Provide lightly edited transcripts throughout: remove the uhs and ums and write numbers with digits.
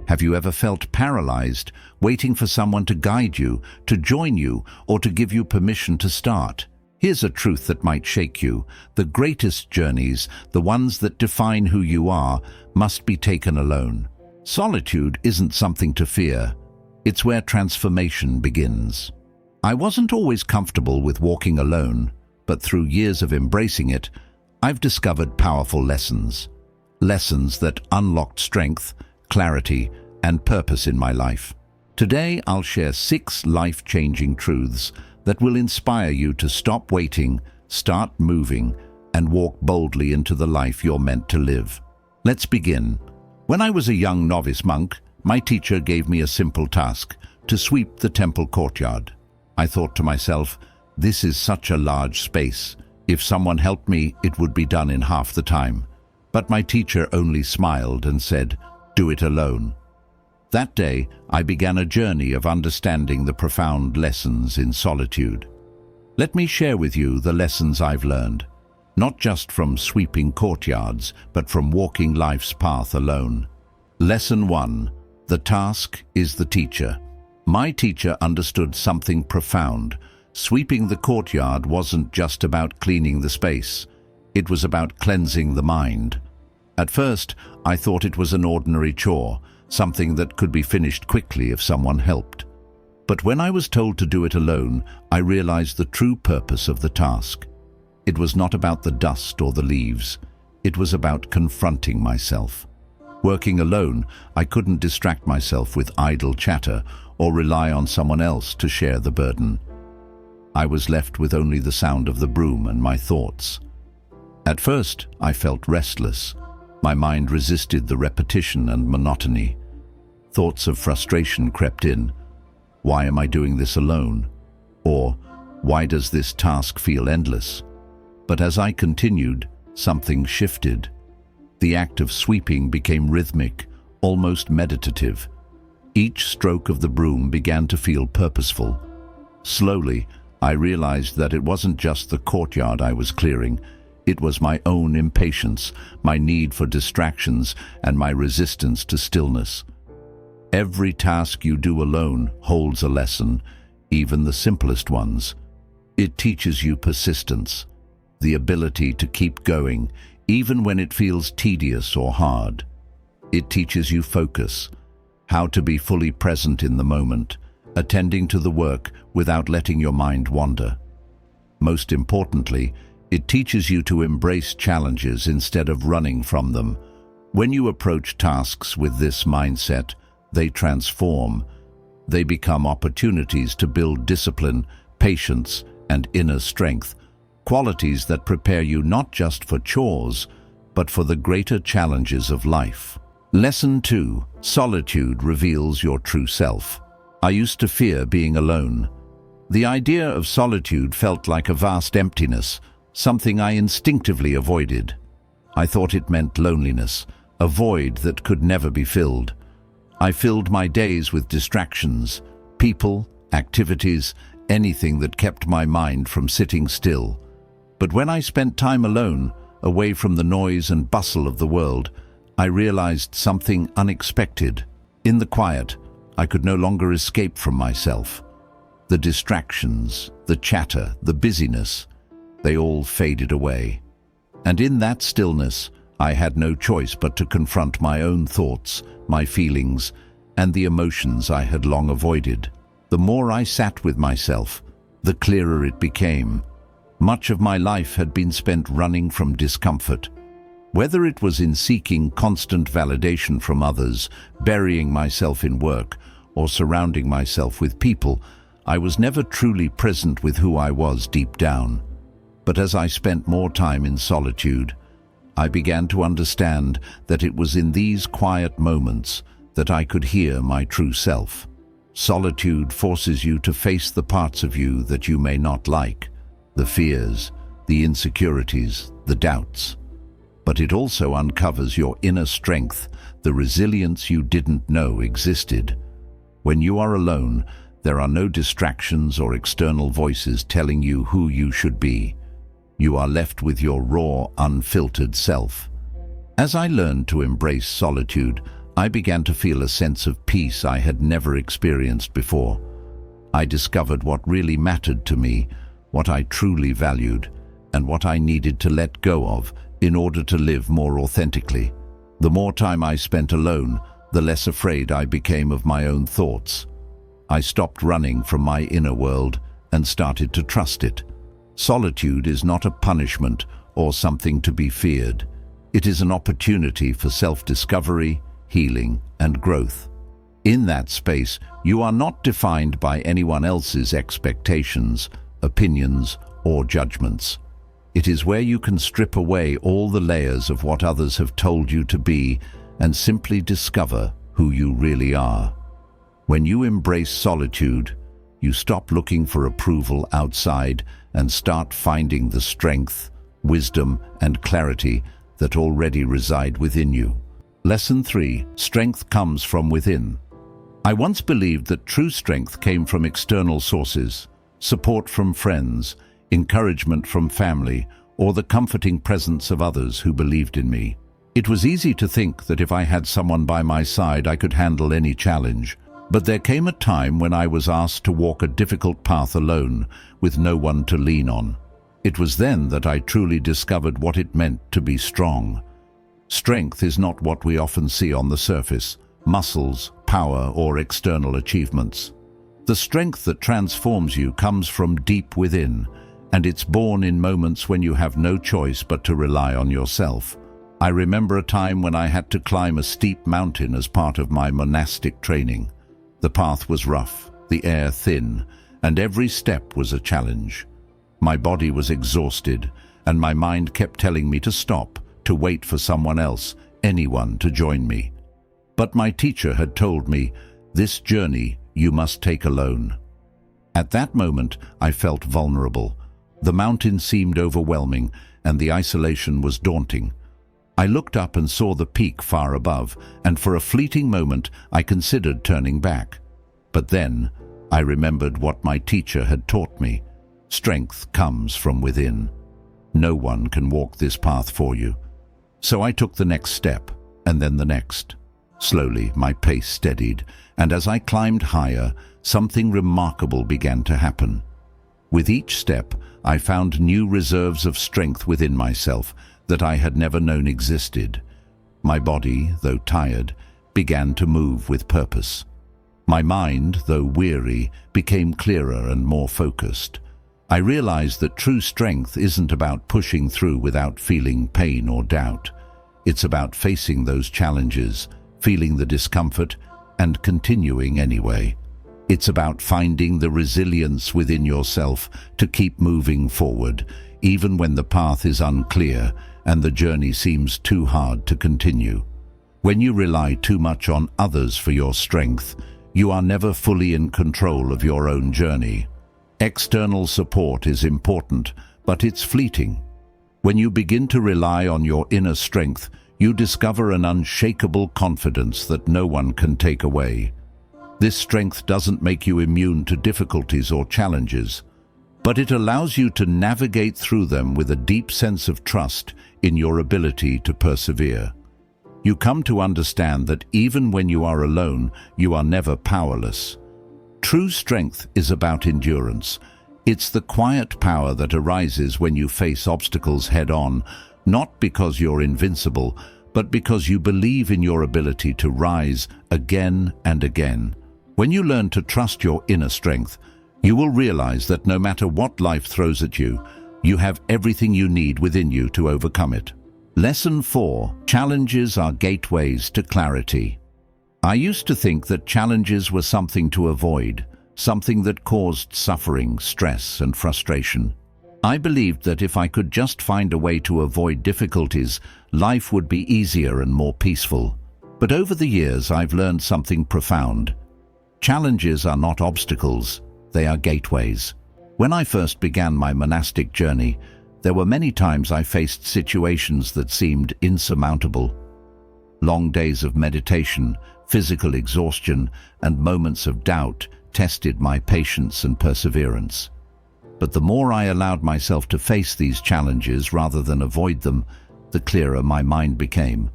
Have you ever felt paralyzed, waiting for someone to guide you, to join you, or to give you permission to start? Here's a truth that might shake you. The greatest journeys, the ones that define who you are, must be taken alone. Solitude isn't something to fear. It's where transformation begins. I wasn't always comfortable with walking alone, but through years of embracing it, I've discovered powerful lessons. Lessons that unlocked strength, clarity, and purpose in my life. Today, I'll share 6 life-changing truths that will inspire you to stop waiting, start moving, and walk boldly into the life you're meant to live. Let's begin. When I was a young novice monk, my teacher gave me a simple task: to sweep the temple courtyard. I thought to myself, this is such a large space. If someone helped me, it would be done in half the time. But my teacher only smiled and said, "Do it alone." That day, I began a journey of understanding the profound lessons in solitude. Let me share with you the lessons I've learned, not just from sweeping courtyards, but from walking life's path alone. Lesson 1. The task is the teacher. My teacher understood something profound. Sweeping the courtyard wasn't just about cleaning the space. It was about cleansing the mind. At first, I thought it was an ordinary chore, something that could be finished quickly if someone helped. But when I was told to do it alone, I realized the true purpose of the task. It was not about the dust or the leaves. It was about confronting myself. Working alone, I couldn't distract myself with idle chatter or rely on someone else to share the burden. I was left with only the sound of the broom and my thoughts. At first, I felt restless. My mind resisted the repetition and monotony. Thoughts of frustration crept in. Why am I doing this alone? Or, why does this task feel endless? But as I continued, something shifted. The act of sweeping became rhythmic, almost meditative. Each stroke of the broom began to feel purposeful. Slowly, I realized that it wasn't just the courtyard I was clearing. It was my own impatience, my need for distractions, and my resistance to stillness. Every task you do alone holds a lesson, even the simplest ones. It teaches you persistence, the ability to keep going, even when it feels tedious or hard. It teaches you focus, how to be fully present in the moment, attending to the work without letting your mind wander. Most importantly, it teaches you to embrace challenges instead of running from them. When you approach tasks with this mindset, they transform. They become opportunities to build discipline, patience, and inner strength, qualities that prepare you not just for chores, but for the greater challenges of life. Lesson 2. Solitude reveals your true self. I used to fear being alone. The idea of solitude felt like a vast emptiness, something I instinctively avoided. I thought it meant loneliness, a void that could never be filled. I filled my days with distractions, people, activities, anything that kept my mind from sitting still. But when I spent time alone, away from the noise and bustle of the world, I realized something unexpected. In the quiet, I could no longer escape from myself. The distractions, the chatter, the busyness, they all faded away. And in that stillness, I had no choice but to confront my own thoughts, my feelings, and the emotions I had long avoided. The more I sat with myself, the clearer it became. Much of my life had been spent running from discomfort. Whether it was in seeking constant validation from others, burying myself in work, or surrounding myself with people, I was never truly present with who I was deep down. But as I spent more time in solitude, I began to understand that it was in these quiet moments that I could hear my true self. Solitude forces you to face the parts of you that you may not like, the fears, the insecurities, the doubts. But it also uncovers your inner strength, the resilience you didn't know existed. When you are alone, there are no distractions or external voices telling you who you should be. You are left with your raw, unfiltered self. As I learned to embrace solitude, I began to feel a sense of peace I had never experienced before. I discovered what really mattered to me, what I truly valued, and what I needed to let go of in order to live more authentically. The more time I spent alone, the less afraid I became of my own thoughts. I stopped running from my inner world and started to trust it. Solitude is not a punishment or something to be feared. It is an opportunity for self-discovery, healing, and growth. In that space, you are not defined by anyone else's expectations, opinions, or judgments. It is where you can strip away all the layers of what others have told you to be and simply discover who you really are. When you embrace solitude, you stop looking for approval outside and start finding the strength, wisdom, and clarity that already reside within you. Lesson 3. Strength comes from within. I once believed that true strength came from external sources, support from friends, encouragement from family, or the comforting presence of others who believed in me. It was easy to think that if I had someone by my side, I could handle any challenge. But there came a time when I was asked to walk a difficult path alone, with no one to lean on. It was then that I truly discovered what it meant to be strong. Strength is not what we often see on the surface: muscles, power, or external achievements. The strength that transforms you comes from deep within, and it's born in moments when you have no choice but to rely on yourself. I remember a time when I had to climb a steep mountain as part of my monastic training. The path was rough, the air thin, and every step was a challenge. My body was exhausted, and my mind kept telling me to stop, to wait for someone else, anyone to join me. But my teacher had told me, "This journey you must take alone." At that moment, I felt vulnerable. The mountain seemed overwhelming, and the isolation was daunting. I looked up and saw the peak far above, and for a fleeting moment I considered turning back. But then I remembered what my teacher had taught me. Strength comes from within. No one can walk this path for you. So I took the next step, and then the next. Slowly, my pace steadied, and as I climbed higher, something remarkable began to happen. With each step, I found new reserves of strength within myself that I had never known existed. My body, though tired, began to move with purpose. My mind, though weary, became clearer and more focused. I realized that true strength isn't about pushing through without feeling pain or doubt. It's about facing those challenges, feeling the discomfort, and continuing anyway. It's about finding the resilience within yourself to keep moving forward, even when the path is unclear and the journey seems too hard to continue. When you rely too much on others for your strength, you are never fully in control of your own journey. External support is important, but it's fleeting. When you begin to rely on your inner strength, you discover an unshakable confidence that no one can take away. This strength doesn't make you immune to difficulties or challenges, but it allows you to navigate through them with a deep sense of trust in your ability to persevere. You come to understand that even when you are alone, you are never powerless. True strength is about endurance. It's the quiet power that arises when you face obstacles head-on, not because you're invincible, but because you believe in your ability to rise again and again. When you learn to trust your inner strength, you will realize that no matter what life throws at you, you have everything you need within you to overcome it. Lesson 4. Challenges are gateways to clarity. I used to think that challenges were something to avoid, something that caused suffering, stress, and frustration. I believed that if I could just find a way to avoid difficulties, life would be easier and more peaceful. But over the years, I've learned something profound. Challenges are not obstacles, they are gateways. When I first began my monastic journey, there were many times I faced situations that seemed insurmountable. Long days of meditation, physical exhaustion, and moments of doubt tested my patience and perseverance. But the more I allowed myself to face these challenges rather than avoid them, the clearer my mind became.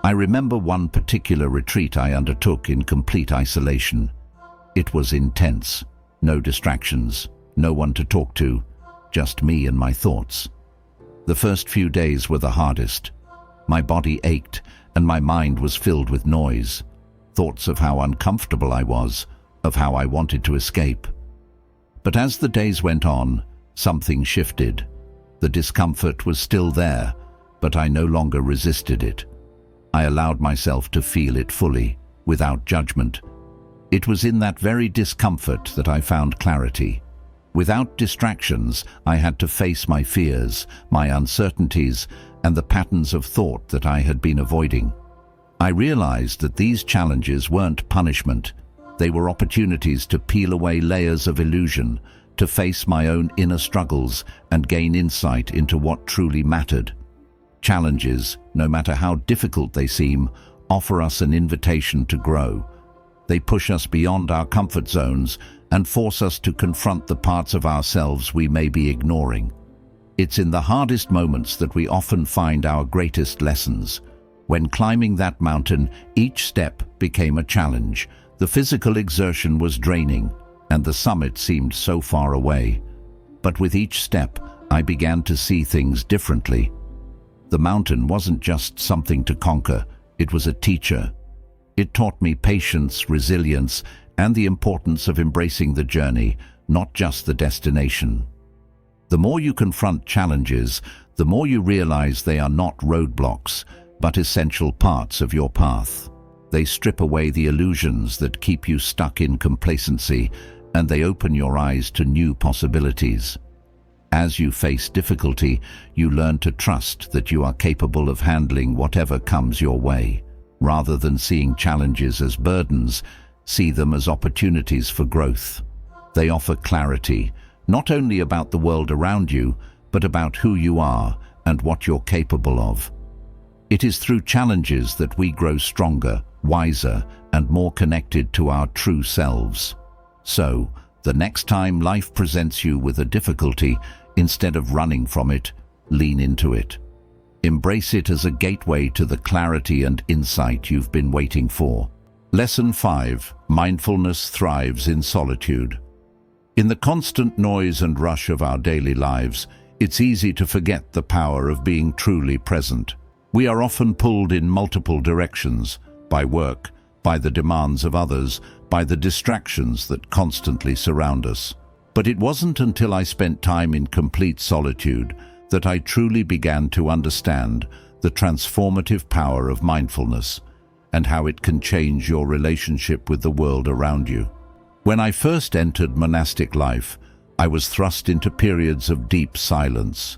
I remember one particular retreat I undertook in complete isolation. It was intense. No distractions, no one to talk to, just me and my thoughts. The first few days were the hardest. My body ached and my mind was filled with noise. Thoughts of how uncomfortable I was, of how I wanted to escape. But as the days went on, something shifted. The discomfort was still there, but I no longer resisted it. I allowed myself to feel it fully, without judgment. It was in that very discomfort that I found clarity. Without distractions, I had to face my fears, my uncertainties, and the patterns of thought that I had been avoiding. I realized that these challenges weren't punishment. They were opportunities to peel away layers of illusion, to face my own inner struggles and gain insight into what truly mattered. Challenges, no matter how difficult they seem, offer us an invitation to grow. They push us beyond our comfort zones and force us to confront the parts of ourselves we may be ignoring. It's in the hardest moments that we often find our greatest lessons. When climbing that mountain, each step became a challenge. The physical exertion was draining, and the summit seemed so far away. But with each step, I began to see things differently. The mountain wasn't just something to conquer, it was a teacher. It taught me patience, resilience, and the importance of embracing the journey, not just the destination. The more you confront challenges, the more you realize they are not roadblocks, but essential parts of your path. They strip away the illusions that keep you stuck in complacency, and they open your eyes to new possibilities. As you face difficulty, you learn to trust that you are capable of handling whatever comes your way. Rather than seeing challenges as burdens, see them as opportunities for growth. They offer clarity, not only about the world around you, but about who you are and what you're capable of. It is through challenges that we grow stronger, wiser, and more connected to our true selves. So, the next time life presents you with a difficulty, instead of running from it, lean into it. Embrace it as a gateway to the clarity and insight you've been waiting for. Lesson 5. Mindfulness thrives in solitude. In the constant noise and rush of our daily lives, it's easy to forget the power of being truly present. We are often pulled in multiple directions, by work, by the demands of others, by the distractions that constantly surround us. But it wasn't until I spent time in complete solitude that I truly began to understand the transformative power of mindfulness and how it can change your relationship with the world around you. When I first entered monastic life, I was thrust into periods of deep silence.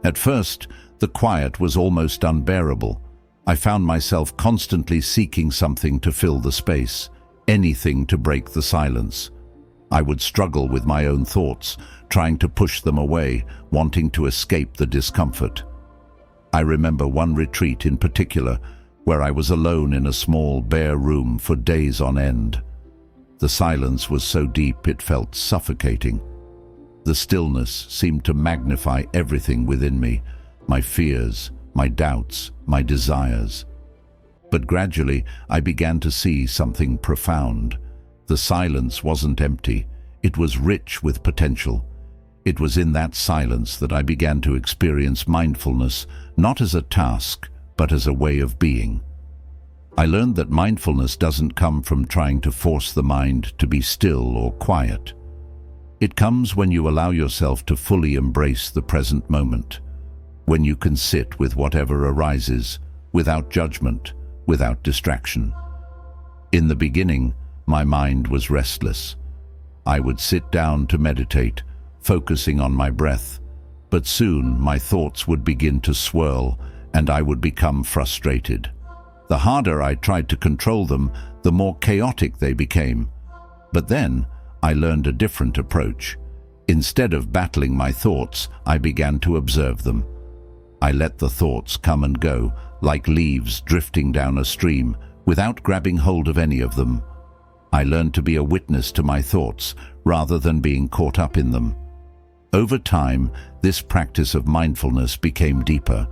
At first, the quiet was almost unbearable. I found myself constantly seeking something to fill the space, anything to break the silence. I would struggle with my own thoughts, trying to push them away, wanting to escape the discomfort. I remember one retreat in particular, where I was alone in a small, bare room for days on end. The silence was so deep it felt suffocating. The stillness seemed to magnify everything within me, my fears, my doubts, my desires. But gradually, I began to see something profound. The silence wasn't empty, it was rich with potential. It was in that silence that I began to experience mindfulness, not as a task, but as a way of being. I learned that mindfulness doesn't come from trying to force the mind to be still or quiet. It comes when you allow yourself to fully embrace the present moment, when you can sit with whatever arises, without judgment, without distraction. In the beginning, my mind was restless. I would sit down to meditate, focusing on my breath, but soon my thoughts would begin to swirl and I would become frustrated. The harder I tried to control them, the more chaotic they became. But then, I learned a different approach. Instead of battling my thoughts, I began to observe them. I let the thoughts come and go, like leaves drifting down a stream, without grabbing hold of any of them. I learned to be a witness to my thoughts, rather than being caught up in them. Over time, this practice of mindfulness became deeper.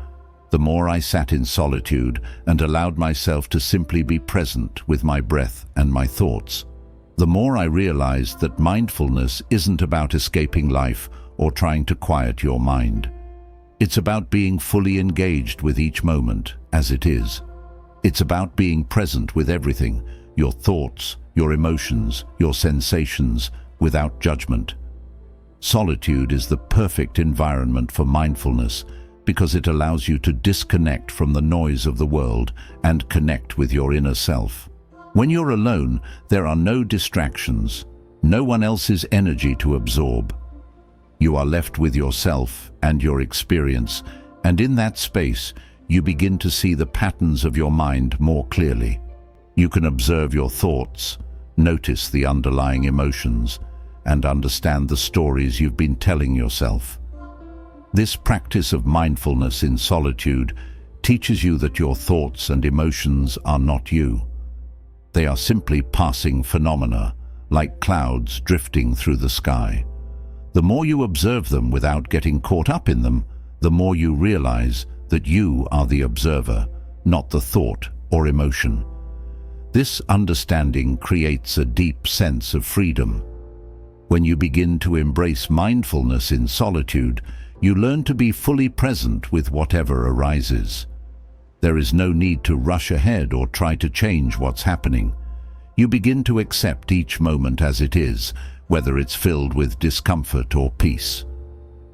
The more I sat in solitude and allowed myself to simply be present with my breath and my thoughts, the more I realized that mindfulness isn't about escaping life or trying to quiet your mind. It's about being fully engaged with each moment as it is. It's about being present with everything, your thoughts, your emotions, your sensations, without judgment. Solitude is the perfect environment for mindfulness because it allows you to disconnect from the noise of the world and connect with your inner self. When you're alone, there are no distractions, no one else's energy to absorb. You are left with yourself and your experience, and in that space, you begin to see the patterns of your mind more clearly. You can observe your thoughts, notice the underlying emotions, and understand the stories you've been telling yourself. This practice of mindfulness in solitude teaches you that your thoughts and emotions are not you. They are simply passing phenomena, like clouds drifting through the sky. The more you observe them without getting caught up in them, the more you realize that you are the observer, not the thought or emotion. This understanding creates a deep sense of freedom. When you begin to embrace mindfulness in solitude, you learn to be fully present with whatever arises. There is no need to rush ahead or try to change what's happening. You begin to accept each moment as it is, whether it's filled with discomfort or peace.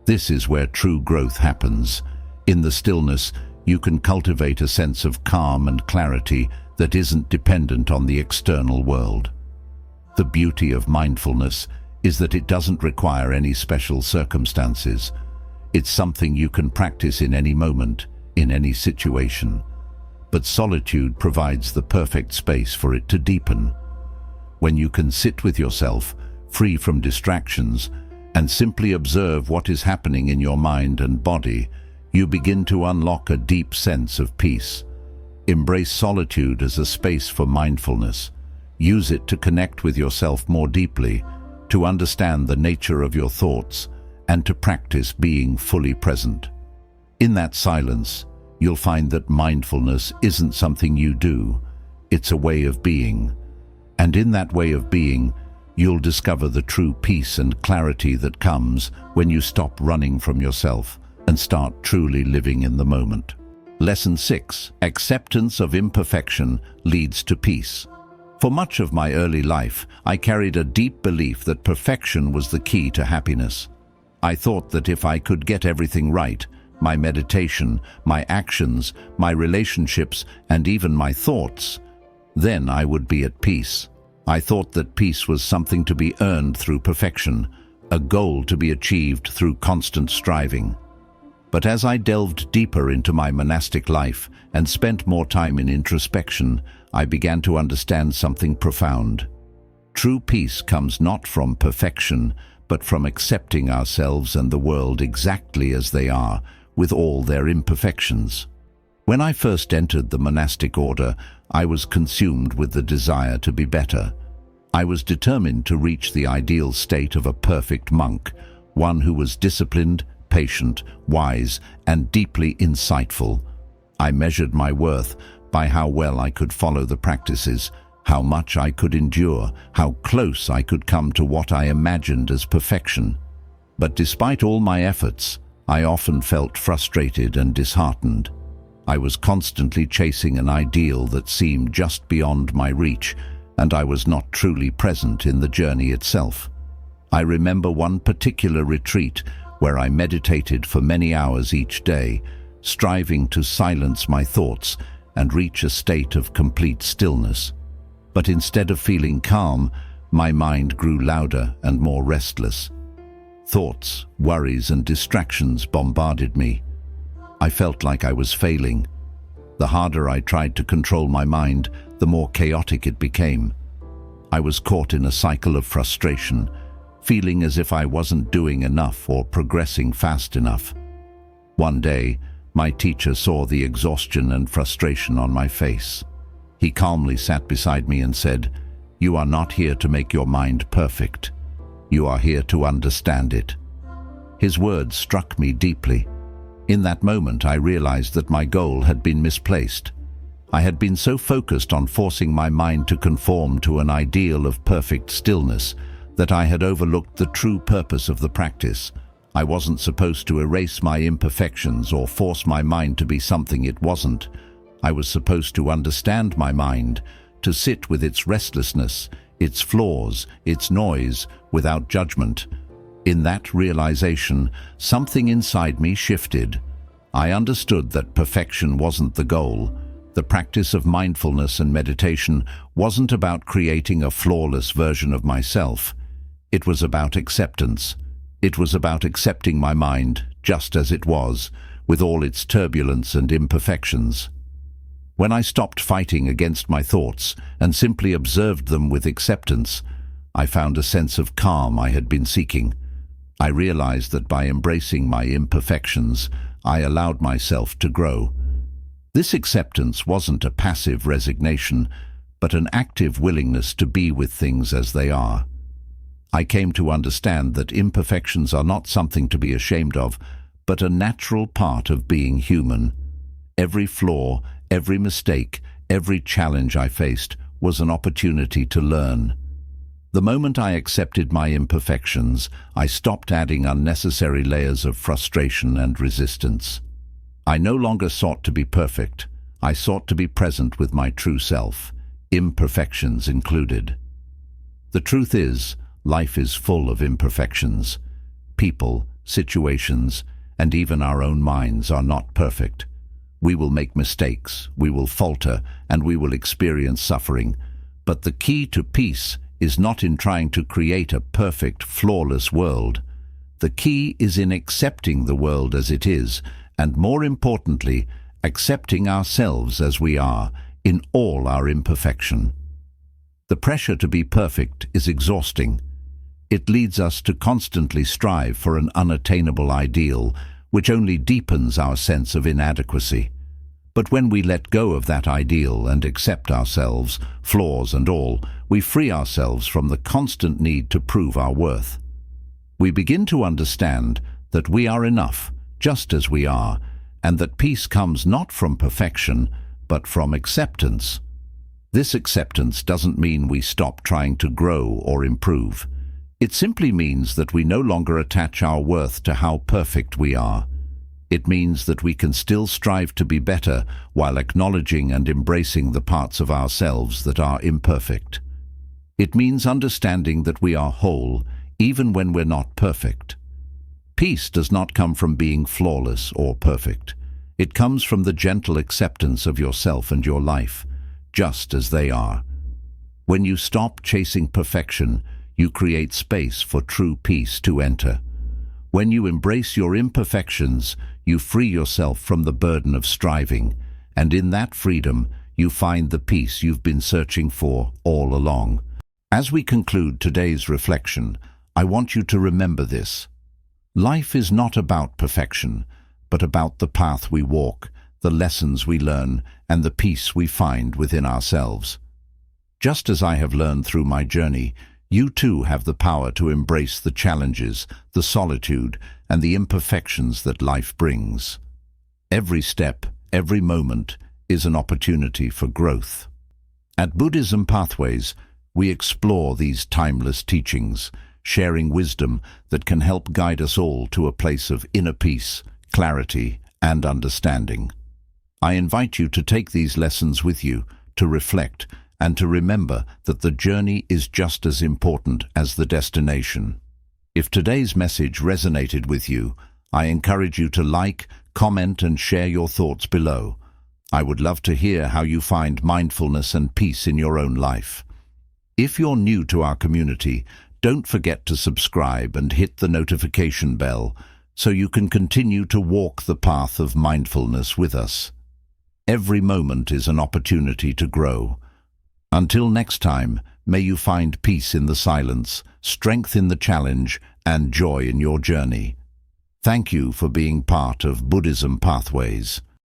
This is where true growth happens. In the stillness, you can cultivate a sense of calm and clarity that isn't dependent on the external world. The beauty of mindfulness is that it doesn't require any special circumstances. It's something you can practice in any moment, in any situation. But solitude provides the perfect space for it to deepen. When you can sit with yourself, free from distractions, and simply observe what is happening in your mind and body, you begin to unlock a deep sense of peace. Embrace solitude as a space for mindfulness. Use it to connect with yourself more deeply, to understand the nature of your thoughts, and to practice being fully present. In that silence, you'll find that mindfulness isn't something you do, it's a way of being. And in that way of being, you'll discover the true peace and clarity that comes when you stop running from yourself and start truly living in the moment. Lesson 6. Acceptance of imperfection leads to peace. For much of my early life, I carried a deep belief that perfection was the key to happiness. I thought that if I could get everything right, my meditation, my actions, my relationships, and even my thoughts, then I would be at peace. I thought that peace was something to be earned through perfection, a goal to be achieved through constant striving. But as I delved deeper into my monastic life and spent more time in introspection, I began to understand something profound. True peace comes not from perfection, but from accepting ourselves and the world exactly as they are, with all their imperfections. When I first entered the monastic order, I was consumed with the desire to be better. I was determined to reach the ideal state of a perfect monk, one who was disciplined, patient, wise, and deeply insightful. I measured my worth by how well I could follow the practices, how much I could endure, how close I could come to what I imagined as perfection. But despite all my efforts, I often felt frustrated and disheartened. I was constantly chasing an ideal that seemed just beyond my reach, and I was not truly present in the journey itself. I remember one particular retreat where I meditated for many hours each day, striving to silence my thoughts and reach a state of complete stillness. But instead of feeling calm, my mind grew louder and more restless. Thoughts, worries, and distractions bombarded me. I felt like I was failing. The harder I tried to control my mind, the more chaotic it became. I was caught in a cycle of frustration, feeling as if I wasn't doing enough or progressing fast enough. One day, my teacher saw the exhaustion and frustration on my face. He calmly sat beside me and said, "You are not here to make your mind perfect. You are here to understand it." His words struck me deeply. In that moment, I realized that my goal had been misplaced. I had been so focused on forcing my mind to conform to an ideal of perfect stillness that I had overlooked the true purpose of the practice. I wasn't supposed to erase my imperfections or force my mind to be something it wasn't. I was supposed to understand my mind, to sit with its restlessness, its flaws, its noise, without judgment. In that realization, something inside me shifted. I understood that perfection wasn't the goal. The practice of mindfulness and meditation wasn't about creating a flawless version of myself. It was about acceptance. It was about accepting my mind just as it was, with all its turbulence and imperfections. When I stopped fighting against my thoughts and simply observed them with acceptance, I found a sense of calm I had been seeking. I realized that by embracing my imperfections, I allowed myself to grow. This acceptance wasn't a passive resignation, but an active willingness to be with things as they are. I came to understand that imperfections are not something to be ashamed of, but a natural part of being human. Every flaw, every mistake, every challenge I faced was an opportunity to learn. The moment I accepted my imperfections, I stopped adding unnecessary layers of frustration and resistance. I no longer sought to be perfect. I sought to be present with my true self, imperfections included. The truth is, life is full of imperfections. People, situations, and even our own minds are not perfect. We will make mistakes, we will falter, and we will experience suffering. But the key to peace is not in trying to create a perfect, flawless world. The key is in accepting the world as it is, and more importantly, accepting ourselves as we are, in all our imperfection. The pressure to be perfect is exhausting. It leads us to constantly strive for an unattainable ideal, which only deepens our sense of inadequacy. But when we let go of that ideal and accept ourselves, flaws and all, we free ourselves from the constant need to prove our worth. We begin to understand that we are enough, just as we are, and that peace comes not from perfection, but from acceptance. This acceptance doesn't mean we stop trying to grow or improve. It simply means that we no longer attach our worth to how perfect we are. It means that we can still strive to be better while acknowledging and embracing the parts of ourselves that are imperfect. It means understanding that we are whole, even when we're not perfect. Peace does not come from being flawless or perfect. It comes from the gentle acceptance of yourself and your life, just as they are. When you stop chasing perfection, you create space for true peace to enter. When you embrace your imperfections, you free yourself from the burden of striving, and in that freedom, you find the peace you've been searching for all along. As we conclude today's reflection, I want you to remember this. Life is not about perfection, but about the path we walk, the lessons we learn, and the peace we find within ourselves. Just as I have learned through my journey, you too have the power to embrace the challenges, the solitude, and the imperfections that life brings. Every step, every moment, is an opportunity for growth. At Buddhism Pathways, we explore these timeless teachings, sharing wisdom that can help guide us all to a place of inner peace, clarity, and understanding. I invite you to take these lessons with you, to reflect, and to remember that the journey is just as important as the destination. If today's message resonated with you, I encourage you to like, comment, and share your thoughts below. I would love to hear how you find mindfulness and peace in your own life. If you're new to our community, don't forget to subscribe and hit the notification bell so you can continue to walk the path of mindfulness with us. Every moment is an opportunity to grow. Until next time, may you find peace in the silence, strength in the challenge, and joy in your journey. Thank you for being part of Buddhism Pathways.